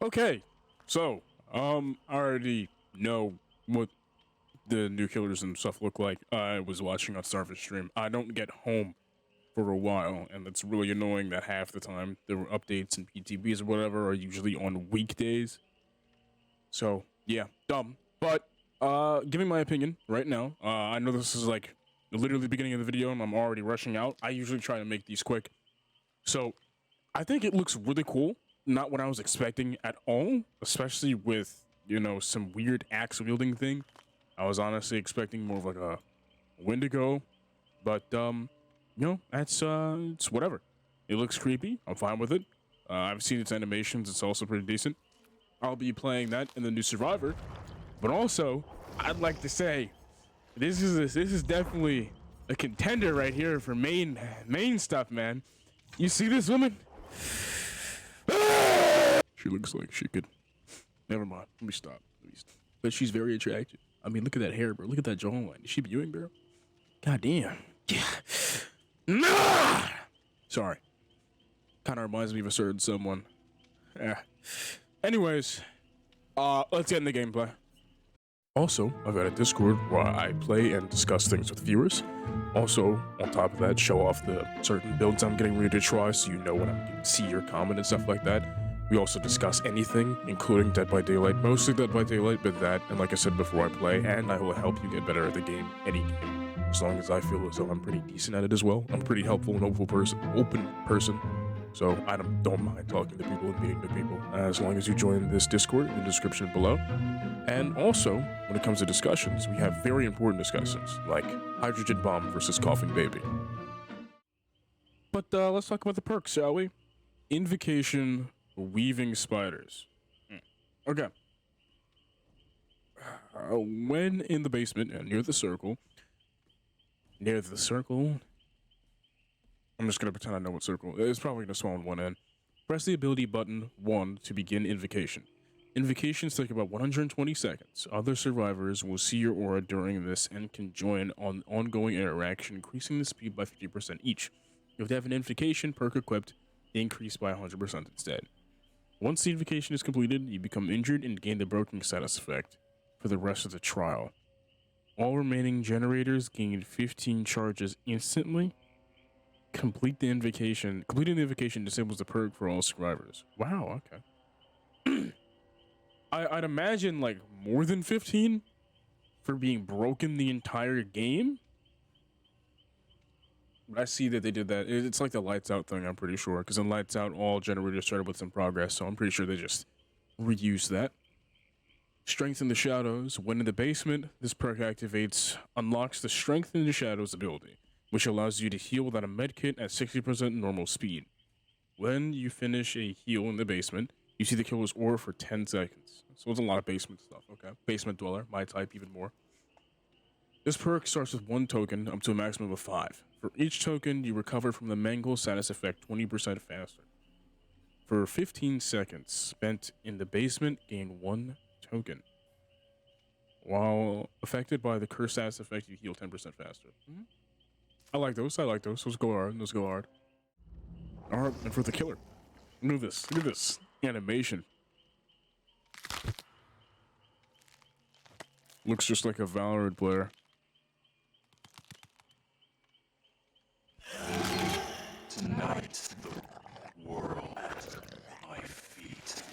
Okay, so I already know what the new killers and stuff look like. I was watching on Starfish stream. I don't get home for a while, and it's really annoying that half the time the updates and PTBs or whatever are usually on weekdays. So yeah, dumb. But giving my opinion right now. I know this is like literally the beginning of the video, and I'm already rushing out. I usually try to make these quick. So I think it looks really cool. Not what I was expecting at all, especially with, some weird axe wielding thing. I was honestly expecting more of like a Wendigo, but that's it's whatever. It looks creepy. I'm fine with it. I've seen its animations. It's also pretty decent. I'll be playing that in the new Survivor, but also I'd like to say this is definitely a contender right here for main stuff, man. You see this woman? She looks like she could. Never mind. Let me stop. But she's very attractive. I mean, look at that hair, bro. Look at that jawline. Is she viewing, bro? God damn. Yeah. Nah! Sorry. Kind of reminds me of a certain someone. Yeah. Anyways, let's get in the gameplay. Also, I've got a Discord where I play and discuss things with viewers. Also, on top of that, show off the certain builds I'm getting ready to try so you know when I'm see your comment and stuff like that. We also discuss anything, including Dead by Daylight, mostly Dead by Daylight, but that, and like I said before, I play, and I will help you get better at the game, any game, as long as I feel as though I'm pretty decent at it as well. I'm a pretty helpful and open person, so I don't mind talking to people and meeting new people, as long as you join this Discord in the description below. And also, when it comes to discussions, we have very important discussions, like hydrogen bomb versus coughing baby. But let's talk about the perks, shall we? Invocation, weaving spiders. Okay. When in the basement and near the circle, I'm just gonna pretend I know what circle. It's probably gonna spawn one in. Press the ability button 1 to begin invocation. Invocations take about 120 seconds. Other survivors will see your aura during this and can join on ongoing interaction, increasing the speed by 50% each. If they have an invocation perk equipped, they increase by 100% instead. Once the invocation is completed, you become injured and gain the broken status effect for the rest of the trial. All remaining generators gain 15 charges instantly. Completing the invocation disables the perk for all survivors. Wow, okay. I'd imagine like more than 15 for being broken the entire game. But I see that they did that. It's like the lights out thing, I'm pretty sure, because in lights out, all generators started with some progress, so I'm pretty sure they just reused that. Strength in the shadows. When in the basement, this perk unlocks the Strength in the Shadows ability, which allows you to heal without a medkit at 60% normal speed. When you finish a heal in the basement, you see the killer's aura for 10 seconds. So it's a lot of basement stuff, okay? Basement Dweller, my type, even more. This perk starts with 1 token up to a maximum of 5. For each token, you recover from the Mangle status effect 20% faster. For 15 seconds spent in the basement, gain 1 token. While affected by the curse status effect, you heal 10% faster. I like those. Those go hard. Alright, and for the killer. Look at this animation. Looks just like a Valorant player. Tonight, the world at my feet.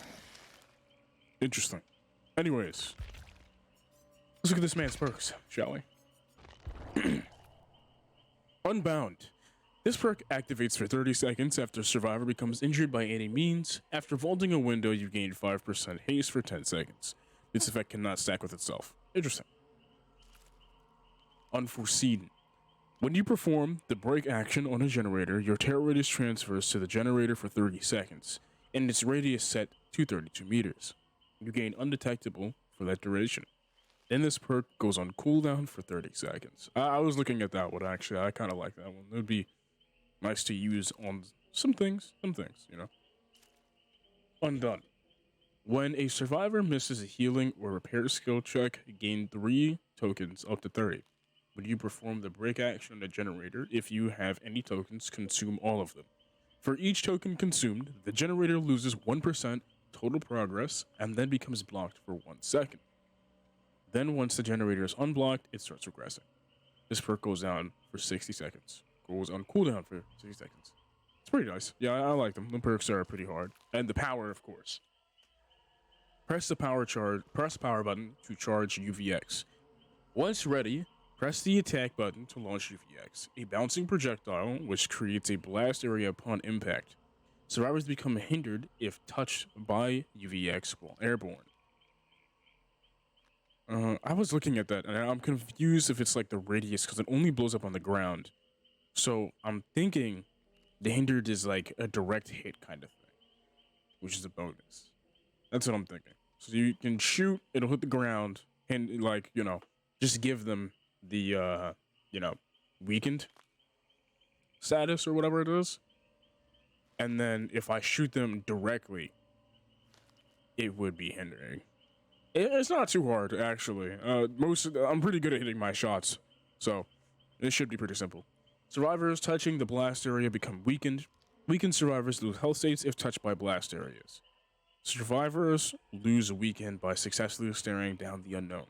Interesting. Anyways, let's look at this man's perks, shall we? Unbound. This perk activates for 30 seconds after a survivor becomes injured by any means. After vaulting a window, you gain 5% haste for 10 seconds. This effect cannot stack with itself. Interesting. Unforeseen. When you perform the break action on a generator, your terror radius transfers to the generator for 30 seconds, and its radius set to 32 meters. You gain undetectable for that duration. Then this perk goes on cooldown for 30 seconds. I was looking at that one, actually. I kind of like that one. It would be nice to use on some things, you know. Undone. When a survivor misses a healing or repair skill check, gain 3 tokens up to 30. When you perform the break action on the generator, if you have any tokens, consume all of them. For each token consumed, the generator loses 1% total progress and then becomes blocked for 1 second. Then once the generator is unblocked, it starts regressing. This perk goes down for 60 seconds. Goes on cooldown for 60 seconds. It's pretty nice. Yeah, I like them. The perks are pretty hard. And the power, of course. Press the power button to charge UVX. Once ready, press the attack button to launch UVX, a bouncing projectile which creates a blast area upon impact. Survivors become hindered if touched by UVX while airborne. I was looking at that and I'm confused if it's like the radius because it only blows up on the ground. So I'm thinking the hindered is like a direct hit kind of thing, which is a bonus. That's what I'm thinking. So you can shoot, it'll hit the ground, and like, you know, just give them the, you know, weakened status or whatever it is. And then if I shoot them directly, it would be hindering. It's not too hard, actually. I'm pretty good at hitting my shots, so it should be pretty simple. Survivors touching the blast area become weakened. Weakened survivors lose health states if touched by blast areas. Survivors lose weakened by successfully staring down the unknown.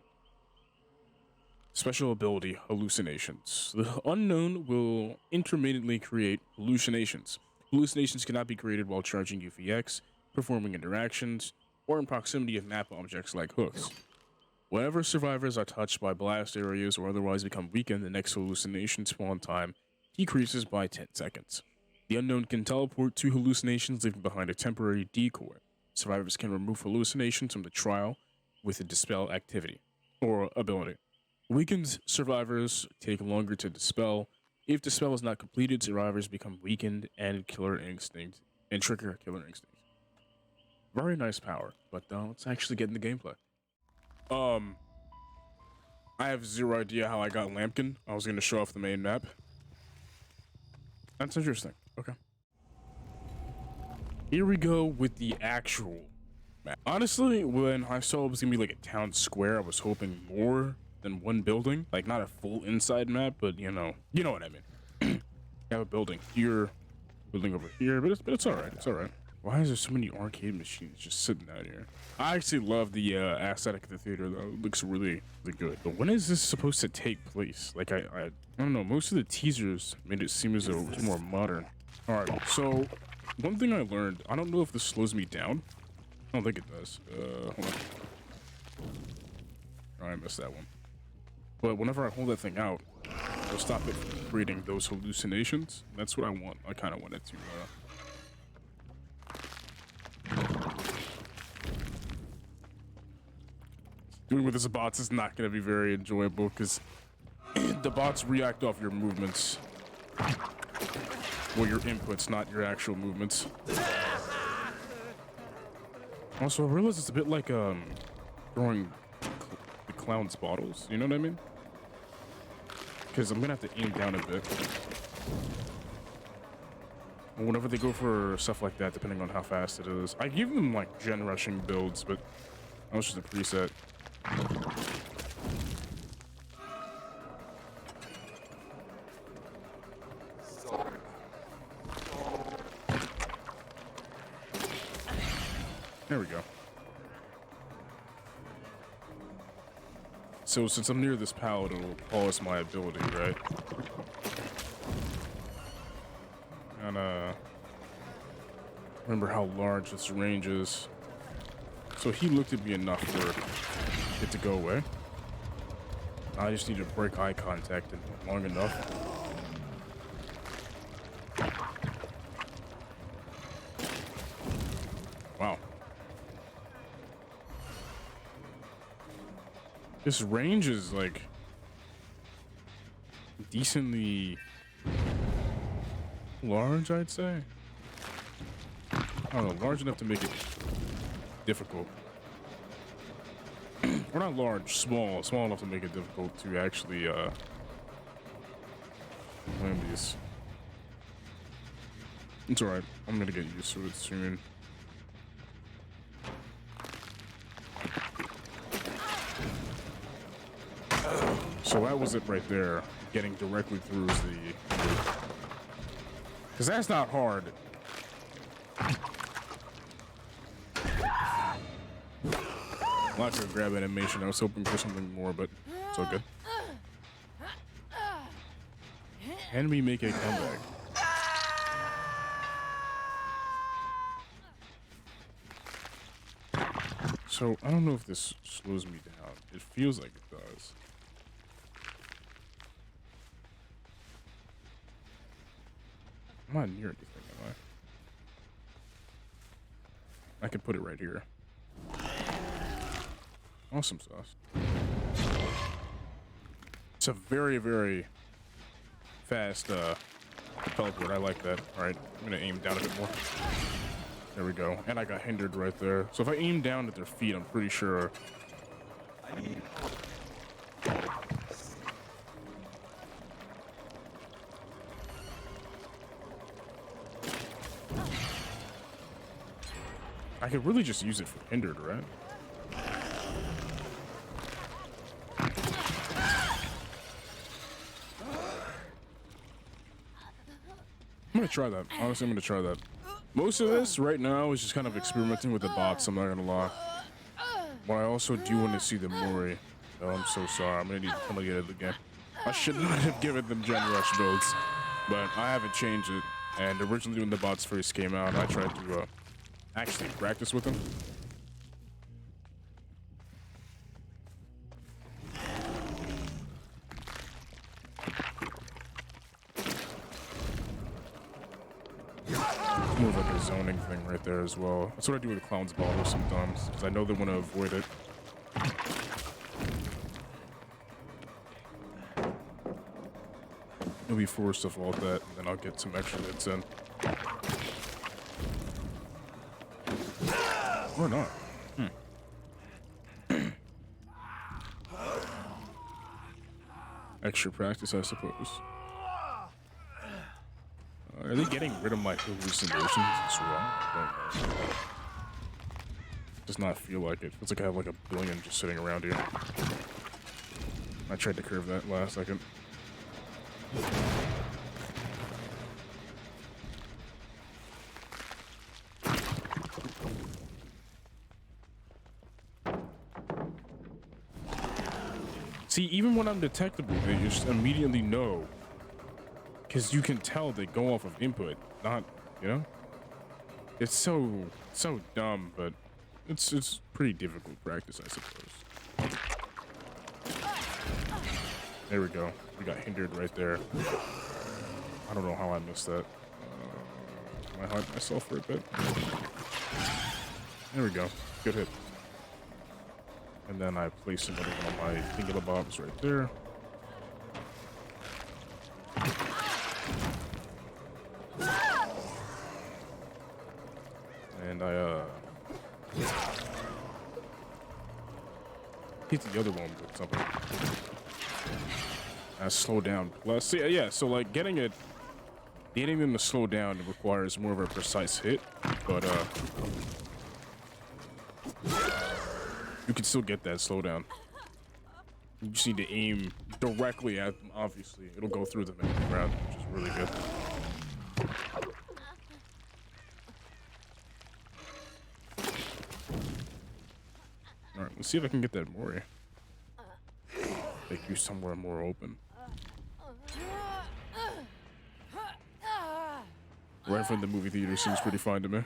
Special ability, hallucinations. The unknown will intermittently create hallucinations. Hallucinations cannot be created while charging UVX, performing interactions, or in proximity of map objects like hooks. Whenever survivors are touched by blast areas or otherwise become weakened, the next hallucination spawn time decreases by 10 seconds. The unknown can teleport to hallucinations, leaving behind a temporary decoy. Survivors can remove hallucinations from the trial with a dispel activity or ability. Weakened survivors take longer to dispel. If dispel is not completed, survivors become weakened and trigger killer instinct. Very nice power, but let's actually get in the gameplay. I have zero idea how I got Lampkin. I was going to show off the main map. That's interesting. Okay. Here we go with the actual map. Honestly, when I saw it was going to be like a town square, I was hoping more than one building. Like, not a full inside map, but you know what I mean. You have a building here, building over here, but it's alright. It's alright. Why is there so many arcade machines just sitting out here? I actually love the aesthetic of the theater, though. It looks really, really good. But when is this supposed to take place? Like, I don't know. Most of the teasers made it seem as though it was more modern. All right, so one thing I learned, I don't know if this slows me down. I don't think it does. Hold on. Oh, I missed that one. But whenever I hold that thing out, it'll stop it from creating those hallucinations. That's what I want. I kind of want it to... Doing with this bots is not going to be very enjoyable because the bots react off your movements. Well, your inputs, not your actual movements. Also, I realize it's a bit like throwing the clown's bottles. You know what I mean? Because I'm going to have to aim down a bit. Whenever they go for stuff like that, depending on how fast it is. I give them like gen rushing builds, but that was just a preset. There we go. So since I'm near this pallet, it'll pause my ability, right? And remember how large this range is. So he looked at me enough for it to go away. I just need to break eye contact long enough. Wow. This range is like decently large, I'd say. I don't know, large enough to make it difficult. Or not large, small enough to make it difficult to actually land these. It's alright, I'm gonna get used to it soon. So that was it right there. Getting directly through is the... Because that's not hard. Like a grab animation. I was hoping for something more, but it's all good. Can we make a comeback? So, I don't know if this slows me down. It feels like it does. I'm not near anything, am I? I can put it right here. Awesome sauce. It's a very, very fast teleport. I like that. Alright, I'm gonna aim down a bit more. There we go. And I got hindered right there. So if I aim down at their feet, I'm pretty sure. I could really just use it for hindered, right? I'm gonna try that. Honestly, I'm gonna try that. Most of this right now is just kind of experimenting with the bots, I'm not gonna lie. But I also do want to see the Mori. Oh, I'm so sorry. I'm gonna get it again. I should not have given them Gen Rush builds, but I haven't changed it. And originally when the bots first came out, I tried to actually practice with them. More of like a zoning thing right there as well. That's what I do with Clown's Bottle sometimes, because I know they want to avoid it. You'll be forced to vault that, and then I'll get some extra hits in. Or not. Extra practice, I suppose. Are they getting rid of my hallucinations as well? I don't know. Does not feel like it. Feels like I have like a billion just sitting around here. I tried to curve that last second. See, even when I'm detectable, they just immediately know. Because you can tell they go off of input, not, you know? It's so dumb, but it's pretty difficult practice, I suppose. There we go. We got hindered right there. I don't know how I missed that. I hide myself for a bit. There we go. Good hit. And then I place another one of my thingamabobs right there. And I hit the other one with something. I slow down. Plus, yeah. So like getting them to slow down requires more of a precise hit, but you can still get that slowdown. You just need to aim directly at them. Obviously, it'll go through them in the ground, which is really good. Alright, let's see if I can get that Mori. Take you somewhere more open. Right from the movie theater seems pretty fine to me.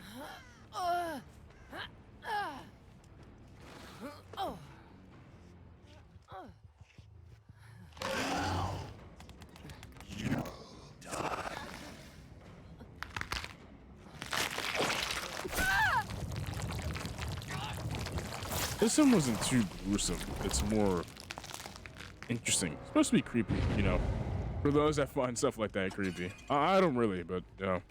This one wasn't too gruesome. It's more interesting. It's supposed to be creepy, you know. For those that find stuff like that creepy. I don't really, but, you know.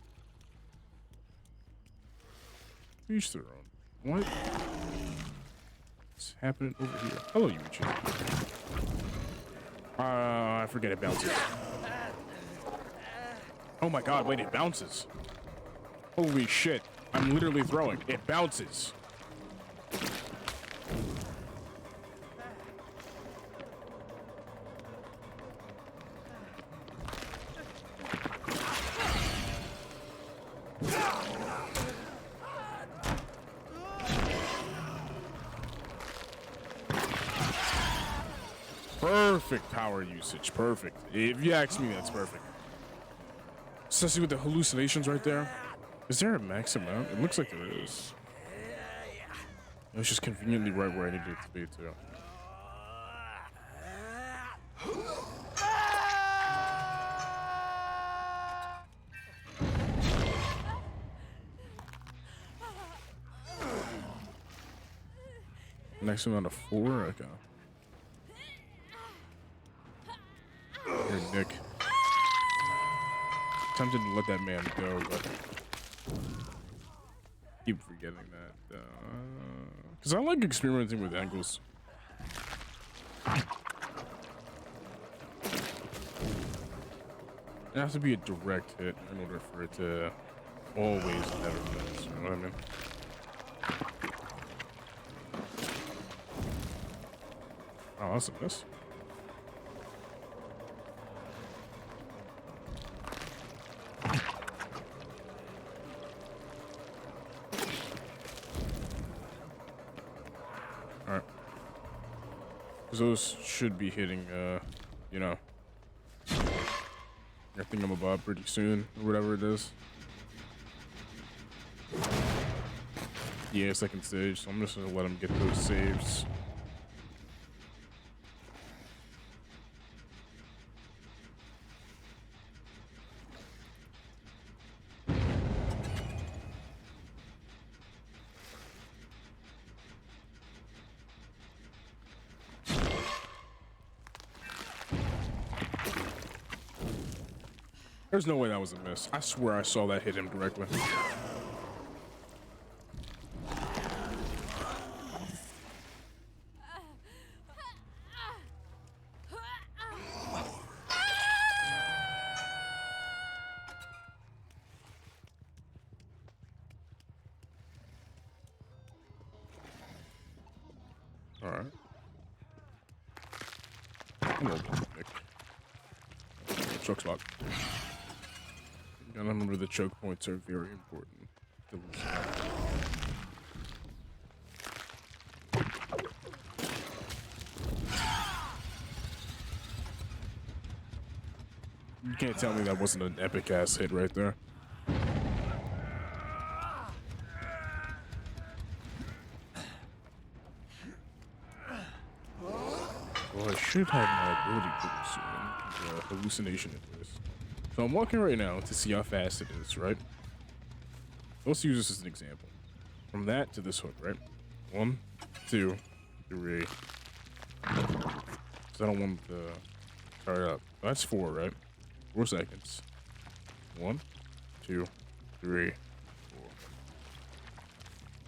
Each their own. What? What's happening over here? Hello, YouTube. I forget it bounces. Oh my god, wait, it bounces. Holy shit. I'm literally throwing. It bounces. perfect power usage. Perfect. If you ask me, that's perfect. Especially with the hallucinations right there. Is there a max amount? It looks like there is. It was just conveniently right where I needed it to be, too. Next one on a 4? Okay. Here, Nick. Tempted to let that man go, but keep forgetting that. Because I like experimenting with angles. It has to be a direct hit in order for it to always never miss. You know what I mean? Oh, that's a miss. Alright. Because those should be hitting, you know, your thingamabob pretty soon, or whatever it is. Yeah, second stage, so I'm just gonna let him get those saves. There's no way that was a miss. I swear I saw that hit him directly. Alright. Hello, Nick. Choke spot. Gotta remember the choke points are very important. You can't tell me that wasn't an epic ass hit right there. Well, I should have my ability pretty soon. Hallucination it is. So I'm walking right now to see how fast it is, right? Let's use this as an example. From that to this hook, right? 1, 2, 3. Because I don't want to start up. That's 4, right? 4 seconds. 1, 2, 3, 4.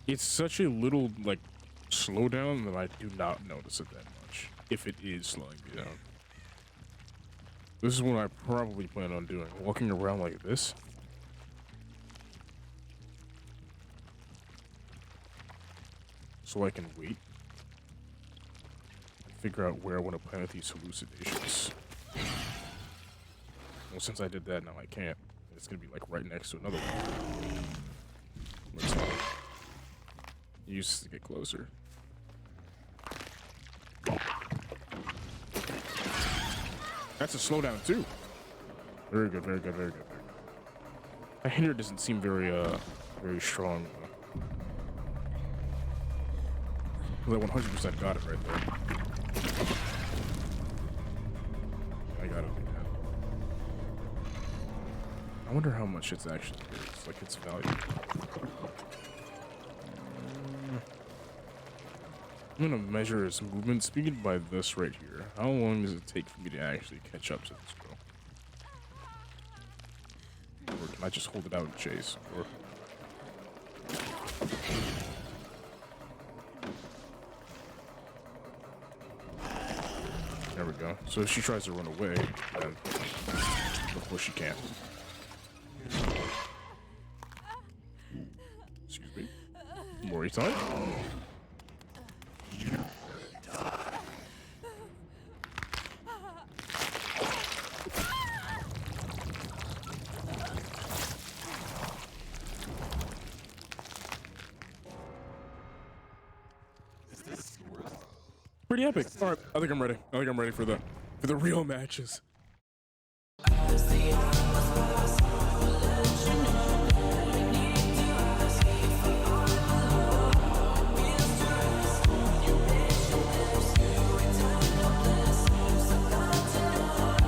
It's such a little, like, slowdown that I do not notice it that much. If it is slowing me down. This is what I probably plan on doing. Walking around like this. So I can wait. And figure out where I want to plant these hallucinations. Well, since I did that, now I can't. It's gonna be like right next to another one. Let's use this to get closer. That's a slowdown too. Very good, very good, very good, very good. My hinder doesn't seem very, very strong. I 100% got it right there. I got it again. I wonder how much it's actually worth, like its value. I'm gonna measure his movement speed by this right here. How long does it take for me to actually catch up to this girl? Or can I just hold it out and chase? Or there we go. So if she tries to run away, then of course she can't. Excuse me. Mori time. Pretty epic. All right, I think I'm ready. I think I'm ready for the real matches.